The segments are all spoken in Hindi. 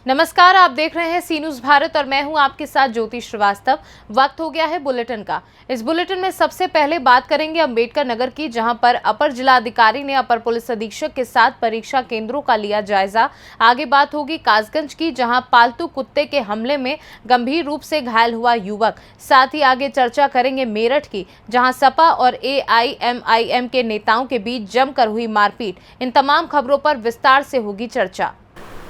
नमस्कार, आप देख रहे हैं सी न्यूज़ भारत और मैं हूं आपके साथ ज्योति श्रीवास्तव। वक्त हो गया है बुलेटिन का। इस बुलेटिन में सबसे पहले बात करेंगे अंबेडकर नगर की, जहां पर अपर जिलाधिकारी ने अपर पुलिस अधीक्षक के साथ परीक्षा केंद्रों का लिया जायजा। आगे बात होगी कासगंज की, जहां पालतू कुत्ते के हमले में गंभीर रूप से घायल हुआ युवक। साथ ही आगे चर्चा करेंगे मेरठ की, जहां सपा और AIMIM के नेताओं के बीच जमकर हुई मारपीट। इन तमाम खबरों पर विस्तार से होगी चर्चा।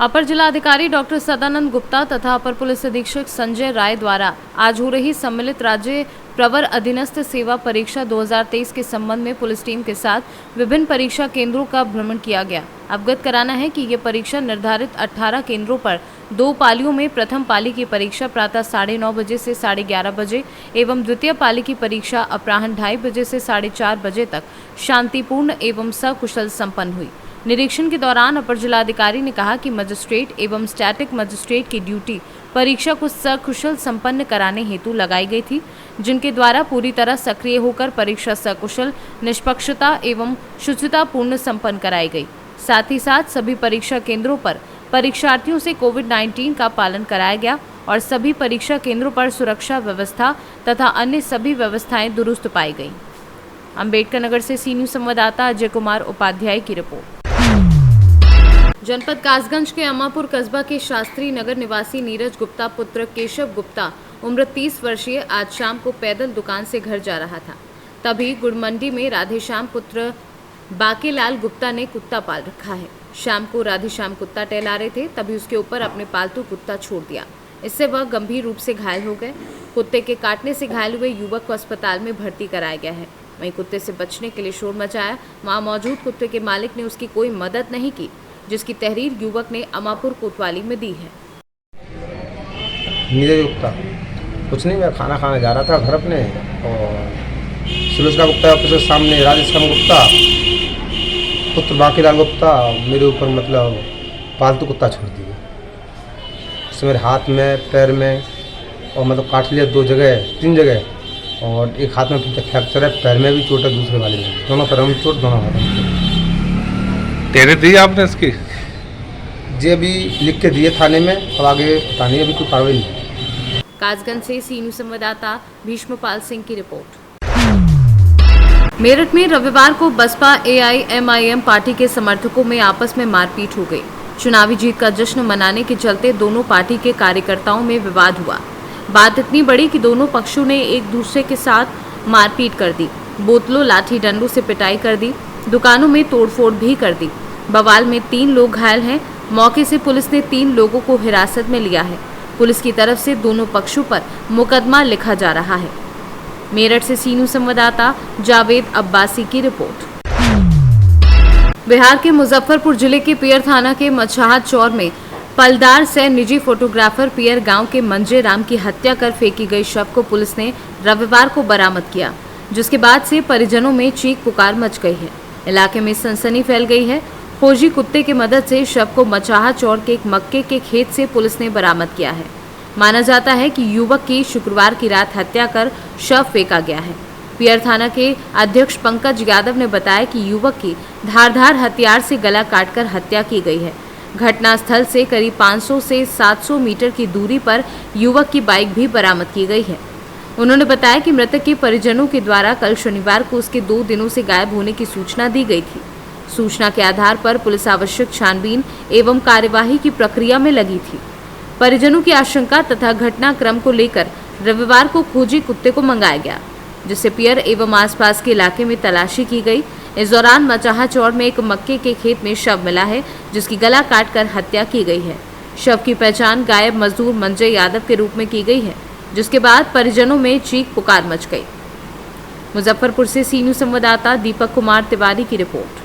अपर जिलाधिकारी डॉक्टर सदानंद गुप्ता तथा अपर पुलिस अधीक्षक संजय राय द्वारा आज हो रही सम्मिलित राज्य प्रवर अधीनस्थ सेवा परीक्षा 2023 के संबंध में पुलिस टीम के साथ विभिन्न परीक्षा केंद्रों का भ्रमण किया गया। अवगत कराना है कि ये परीक्षा निर्धारित 18 केंद्रों पर 2 पालियों में प्रथम पाली की परीक्षा प्रातः 9:30 बजे से 11:30 बजे एवं द्वितीय पाली की परीक्षा अपराह्न 2:30 बजे से 4:30 बजे तक शांतिपूर्ण एवं सकुशल संपन्न हुई। निरीक्षण के दौरान अपर जिलाधिकारी ने कहा कि मजिस्ट्रेट एवं स्टैटिक मजिस्ट्रेट की ड्यूटी परीक्षा को सकुशल संपन्न कराने हेतु लगाई गई थी, जिनके द्वारा पूरी तरह सक्रिय होकर परीक्षा सकुशल, निष्पक्षता एवं शुचितापूर्ण संपन्न कराई गई। साथ ही साथ सभी परीक्षा केंद्रों पर परीक्षार्थियों से कोविड-19 का पालन कराया गया और सभी परीक्षा केंद्रों पर सुरक्षा व्यवस्था तथा अन्य सभी व्यवस्थाएं दुरुस्त पाई गई। अंबेडकर नगर से सी न्यूज़ संवाददाता अजय कुमार उपाध्याय की रिपोर्ट। जनपद कासगंज के अमापुर कस्बा के शास्त्री नगर निवासी नीरज गुप्ता पुत्र केशव गुप्ता उम्र 30 वर्षीय आज शाम को पैदल दुकान से घर जा रहा था। तभी गुड़मंडी में राधेश्याम पुत्र बाकेलाल गुप्ता ने कुत्ता पाल रखा है। शाम को राधेश्याम कुत्ता टहला रहे थे, तभी उसके ऊपर अपने पालतू कुत्ता छोड़ दिया। इससे वह गंभीर रूप से घायल हो गए। कुत्ते के काटने से घायल हुए युवक को अस्पताल में भर्ती कराया गया है। वहीं कुत्ते से बचने के लिए शोर मचाया। वहां मौजूद कुत्ते के मालिक ने उसकी कोई मदद नहीं की, जिसकी तहरीर युवक ने अमापुर कोतवाली में दी है। नीरज गुप्ता कुछ नहीं, मैं खाना खाने जा रहा था घर अपने, और सुरेश का गुप्ता के सामने राधेश्याम गुप्ता पुत्र बाकीलाल गुप्ता मेरे ऊपर मतलब पालतू कुत्ता छोड़ दिया। उससे मेरे हाथ में, पैर में और मतलब काट लिया 2 जगह 3 जगह, और एक हाथ में फ्रैक्चर है, पैर में भी चोट है, दूसरे वाले में दोनों पैरों में चोट, दोनों हाथों में। तेरे दी आपने इसकी? जी अभी लिख के दिए थाने में, अब आगे पता नहीं, अभी कोई कार्रवाई नहीं। कासगंज से सी न्यूज़ संवाददाता भीष्मपाल सिंह की रिपोर्ट। मेरठ में रविवार को बसपा AIMIM पार्टी के समर्थकों में आपस में मारपीट हो गई। चुनावी जीत का जश्न मनाने के चलते दोनों पार्टी के कार्यकर्ताओं में विवाद हुआ। बात इतनी बड़ी कि दोनों पक्षों ने एक दूसरे के साथ मारपीट कर दी। बोतलों, लाठी डंडों से पिटाई कर दी। दुकानों में तोड़फोड़ भी कर दी। बवाल में 3 लोग घायल हैं। मौके से पुलिस ने 3 लोगों को हिरासत में लिया है। पुलिस की तरफ से दोनों पक्षों पर मुकदमा लिखा जा रहा है। मेरठ से सी न्यूज़ संवाददाता जावेद अब्बासी की रिपोर्ट। बिहार के मुजफ्फरपुर जिले के पियर थाना के मछाहा चौर में पलदार से निजी फोटोग्राफर पियर गांव के मंजे राम की हत्या कर फेंकी गई शव को पुलिस ने रविवार को बरामद किया, जिसके बाद से परिजनों में चीख पुकार मच गई है। इलाके में सनसनी फैल गई है। खोजी कुत्ते की मदद से शव को मछाहा चौर के एक मक्के के खेत से पुलिस ने बरामद किया है। माना जाता है कि युवक की शुक्रवार की रात हत्या कर शव फेंका गया है। पियर थाना के अध्यक्ष पंकज यादव ने बताया कि युवक की धारदार हथियार से गला काटकर हत्या की गई है। घटनास्थल से करीब 500 से 700 मीटर की दूरी पर युवक की बाइक भी बरामद की गई है। उन्होंने बताया कि मृतक के परिजनों के द्वारा कल शनिवार को उसके 2 दिनों से गायब होने की सूचना दी गई थी। सूचना के आधार पर पुलिस आवश्यक छानबीन एवं कार्यवाही की प्रक्रिया में लगी थी। परिजनों की आशंका तथा घटनाक्रम को लेकर रविवार को खोजी कुत्ते को मंगाया गया, जिससे पियर एवं आसपास के इलाके में तलाशी की गई। इस दौरान मचाहा चौर में एक मक्के के खेत में शव मिला है, जिसकी गला काटकर हत्या की गई है। शव की पहचान गायब मजदूर मंजय यादव के रूप में की गई है, जिसके बाद परिजनों में चीख पुकार मच गई। मुजफ्फरपुर से सी न्यूज़ संवाददाता दीपक कुमार तिवारी की रिपोर्ट।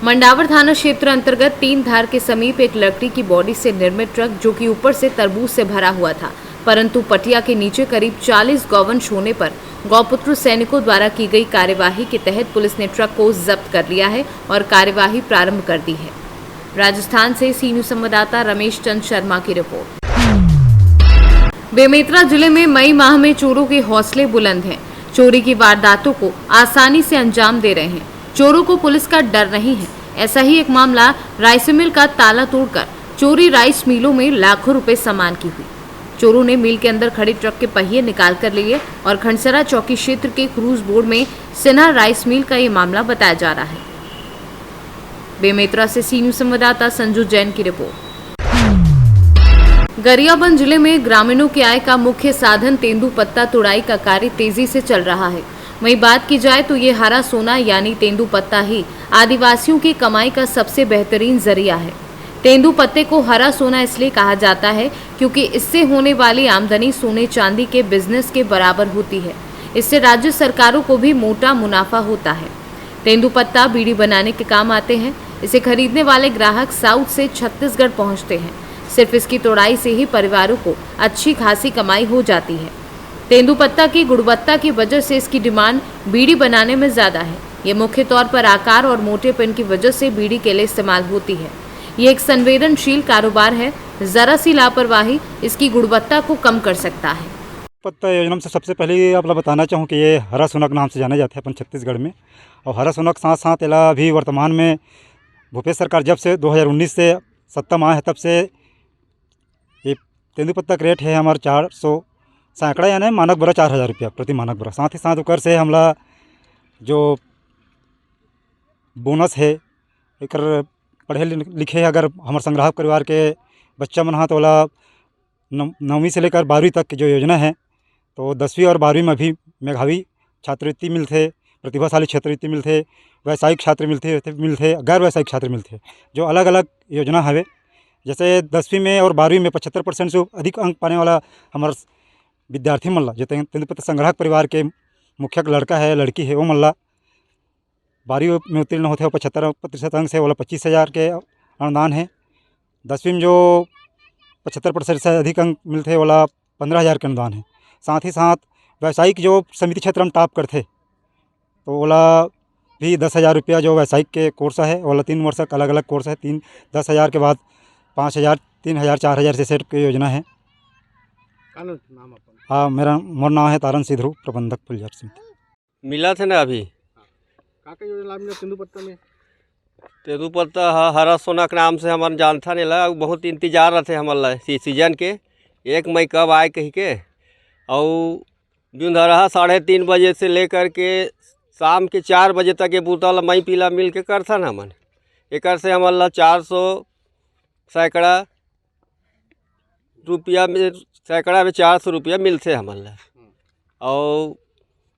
मंडावर थाना क्षेत्र अंतर्गत 3 धार के समीप एक लकड़ी की बॉडी से निर्मित ट्रक, जो कि ऊपर से तरबूज से भरा हुआ था, परंतु पटिया के नीचे करीब 40 गौवंश होने पर गौपुत्र सैनिकों द्वारा की गई कार्यवाही के तहत पुलिस ने ट्रक को जब्त कर लिया है और कार्यवाही प्रारंभ कर दी है। राजस्थान से सी न्यूज़ संवाददाता रमेश चंद शर्मा की रिपोर्ट। बेमेतरा जिले में मई माह में चोरों के हौसले बुलंद हैं। चोरी की वारदातों को आसानी से अंजाम दे रहे हैं। चोरों को पुलिस का डर नहीं है। ऐसा ही एक मामला राइस मिल का ताला तोड़कर चोरी राइस मिलों में लाखों रुपए सामान की हुई। चोरों ने मिल के अंदर खड़े ट्रक के पहिए निकाल कर लिए और खंडसरा चौकी क्षेत्र के क्रूज बोर्ड में सिन्हा राइस मिल का ये मामला बताया जा रहा है। बेमेतरा से सी न्यूज संवाददाता संजू जैन की रिपोर्ट। गरियाबंद जिले में ग्रामीणों की आय का मुख्य साधन तेंदुपत्ता तुड़ाई का कार्य तेजी से चल रहा है। वहीं बात की जाए तो ये हरा सोना यानी तेंदुपत्ता ही आदिवासियों की कमाई का सबसे बेहतरीन जरिया है। तेंदुपत्ते को हरा सोना इसलिए कहा जाता है क्योंकि इससे होने वाली आमदनी सोने चांदी के बिजनेस के बराबर होती है। इससे राज्य सरकारों को भी मोटा मुनाफा होता है। तेंदुपत्ता बीड़ी बनाने के काम आते हैं। इसे खरीदने वाले ग्राहक साउथ से छत्तीसगढ़ पहुंचते हैं। सिर्फ इसकी तोड़ाई से ही परिवारों को अच्छी खासी कमाई हो जाती है। तेंदुपत्ता की गुणवत्ता की वजह से इसकी डिमांड बीड़ी बनाने में ज्यादा है। ये मुख्य तौर पर आकार और मोटेपन की वजह से बीड़ी के लिए इस्तेमाल होती है। ये एक संवेदनशील कारोबार है। जरा सी लापरवाही इसकी गुणवत्ता को कम कर सकता है। पत्ता योजना से सबसे पहले आप लोग बताना चाहूँ कि ये हरा सोना के नाम से जाना जाता है अपन छत्तीसगढ़ में। और हरा सोना के साथ साथ एला अभी वर्तमान में भूपेश सरकार जब से 2019 से सत्ता में आए हैं तब से ये तेंदुपत्ता का रेट है हमारा 400 सैकड़ा यानी मानक बरा 4000 रुपया प्रति मानक बरा। साथ ही साथ उकर से हमला जो बोनस है एक पढ़े लिखे अगर हमारे संग्राहक परिवार के बच्चा मन हाँ तो ओला 9वीं से लेकर 12वीं तक की जो योजना है तो 10वीं और 12वीं में भी मेधावी छात्रवृत्ति मिलते, प्रतिभाशाली छात्रवृत्ति मिलते, व्यावसायिक छात्र मिलते, गैर व्यावसायिक छात्र मिलते, जो अलग अलग योजना है। जैसे 10वीं में और 12वीं में 75% से अधिक अंक पाने वाला हमारा विद्यार्थी मल्ला जो तेंदुपत्ता संग्राहक परिवार के मुखिया लड़का है लड़की है वो मल्ला 12वीं में उत्तीर्ण होते हैं 75% अंक से वाला 25,000 के अनुदान है। 10वीं में जो 75% से अधिक अंक मिलते वाला 15,000 के अनुदान है। साथ ही साथ व्यावसायिक जो समिति क्षेत्र में टॉप करते तो वाला भी 10,000 रुपया जो व्यावसायिक के कोर्स है वाला 3 वर्ष का अलग अलग कोर्स है। 10,000 के बाद 5,000 3,000 4,000 से सेट की योजना है। हाँ मोर नाम है तारन सिद्धू प्रबंधक पुलिस समिति। मिला थे ना अभी काका योजना मिला तेंदुपत्ता में तेंदुपत्ता हरा सोना के नाम से हमारे जानता नहीं लगा। बहुत इंतजार रहते हमारे सीजन के 1 मई कब आए कही के। और दिन रहा 3:30 बजे से लेकर के शाम के 4 बजे तक ये बूतल मई पीला मिल के करता ना मन एक से हमारा 400 सैकड़ा रुपया में सैकड़ा में 400 रुपया मिलते हमारा। और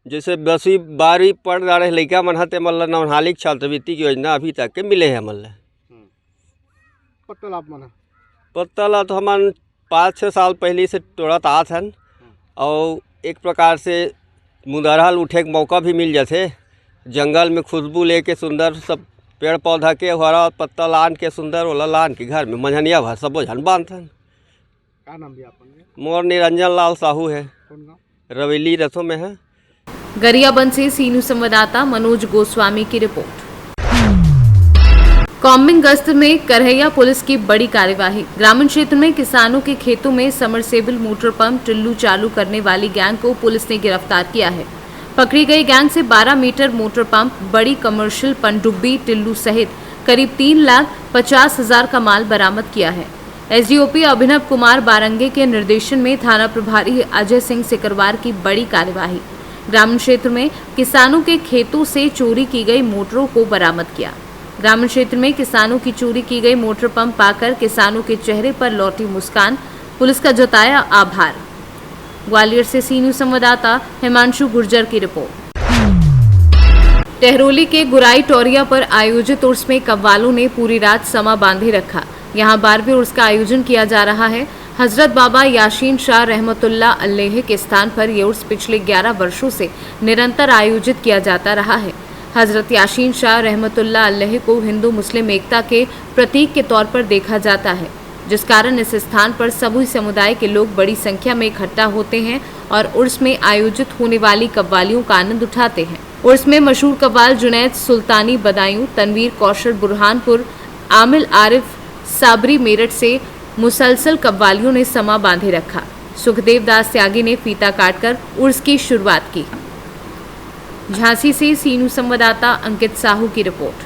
जैसे 10वीं 12वीं पढ़ रहे लड़का मन हते मतलब नवहालिक छात्रवृत्ति की योजना अभी तक के मिले हैं मतलब। पत्तल तो हमारे 5-6 साल पहले से तोड़त आत हन। और एक प्रकार से मुदरहल उठे के मौका भी मिल जाते। जंगल में खुशबू लेके सुंदर सब पेड़ पौधा के हरा पत्ता लान के सुंदर वाला लान के घर में मंझनिया भर सब झन बांधन। का नाम भी आपन मोर निरंजन लाल साहू है, रवेली रथों में है। गरियाबंद से सी न्यूज संवाददाता मनोज गोस्वामी की रिपोर्ट। कॉम्बिंग गश्त में करहैया पुलिस की बड़ी कार्यवाही। ग्रामीण क्षेत्र में किसानों के खेतों में समरसेबल मोटर पंप टिल्लू चालू करने वाली गैंग को पुलिस ने गिरफ्तार किया है। पकड़ी गई गैंग से 12 मीटर मोटर पंप, बड़ी कमर्शियल पनडुब्बी टिल्लू सहित करीब 3,50,000 का माल बरामद किया है। एसडीओपी अभिनव कुमार बारंगे के निर्देशन में थाना प्रभारी अजय सिंह सिकरवार की बड़ी कार्यवाही। ग्रामीण क्षेत्र में किसानों के खेतों से चोरी की गई मोटरों को बरामद किया। ग्रामीण क्षेत्र में किसानों की चोरी की गई मोटर पंप पाकर किसानों के चेहरे पर लौटी मुस्कान, पुलिस का जताया आभार। ग्वालियर से सी न्यूज संवाददाता हिमांशु गुर्जर की रिपोर्ट। टहरोली के गुराई टोरिया पर आयोजित उर्स में कव्वालों ने पूरी रात समा बांधे रखा। यहाँ 12वें उर्स का आयोजन किया जा रहा है। हजरत बाबा याशीन शाह रहमतुल्लाह अलैह के स्थान पर यह उर्स पिछले 11 वर्षों से निरंतर आयोजित किया जाता रहा है। हजरत याशीन शाह रहमतुल्लाह अलैह को हिंदू मुस्लिम एकता के प्रतीक के तौर पर देखा जाता है, जिस कारण इस स्थान पर सभी समुदाय के लोग बड़ी संख्या में इकट्ठा होते हैं और उर्स में आयोजित होने वाली कव्वालियों का आनंद उठाते हैं। उर्स में मशहूर कव्वाल जुनैद सुल्तानी बदायूं, तनवीर कौशल बुरहानपुर, आमिल आरिफ साबरी मेरठ से मुसलसल कव्वालियों ने समा बांधे रखा। सुखदेव दास त्यागी ने फीता काटकर उर्स की शुरुआत की। झांसी से सी न्यूज संवाददाता अंकित साहू की रिपोर्ट।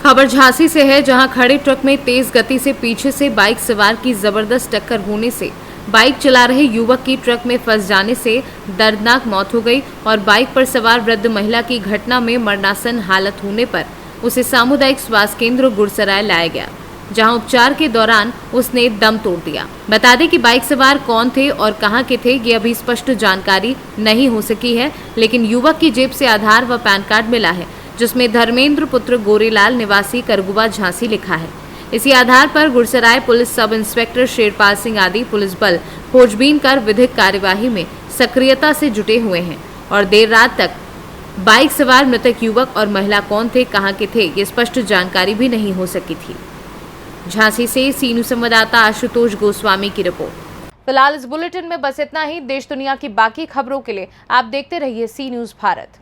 खबर झांसी से है, जहां खड़े ट्रक में तेज गति से पीछे से बाइक सवार की जबरदस्त टक्कर होने से बाइक चला रहे युवक की ट्रक में फंस जाने से दर्दनाक मौत हो गई और बाइक पर सवार वृद्ध महिला की घटना में मरणासन हालत होने पर उसे सामुदायिक स्वास्थ्य केंद्र गुरसराय लाया गया, जहां उपचार के दौरान उसने दम तोड़ दिया। बता दें कि बाइक सवार कौन थे और कहां के थे, ये अभी स्पष्ट जानकारी नहीं हो सकी है, लेकिन युवक की जेब से आधार व पैन कार्ड मिला है, जिसमें धर्मेंद्र पुत्र गोरेलाल निवासी करगुवा झांसी लिखा है। इसी आधार पर Gursarai police sub inspector Sherpal Singh आदि पुलिस बल खोजबीन कर विधिक कार्यवाही में सक्रियता से जुटे हुए हैं और देर रात तक बाइक सवार मृतक युवक और महिला कौन थे, कहां के थे, ये स्पष्ट जानकारी भी नहीं हो सकी थी। झांसी से सी न्यूज संवाददाता आशुतोष गोस्वामी की रिपोर्ट। फिलहाल इस बुलेटिन में बस इतना ही। देश दुनिया की बाकी खबरों के लिए आप देखते रहिए सी न्यूज भारत।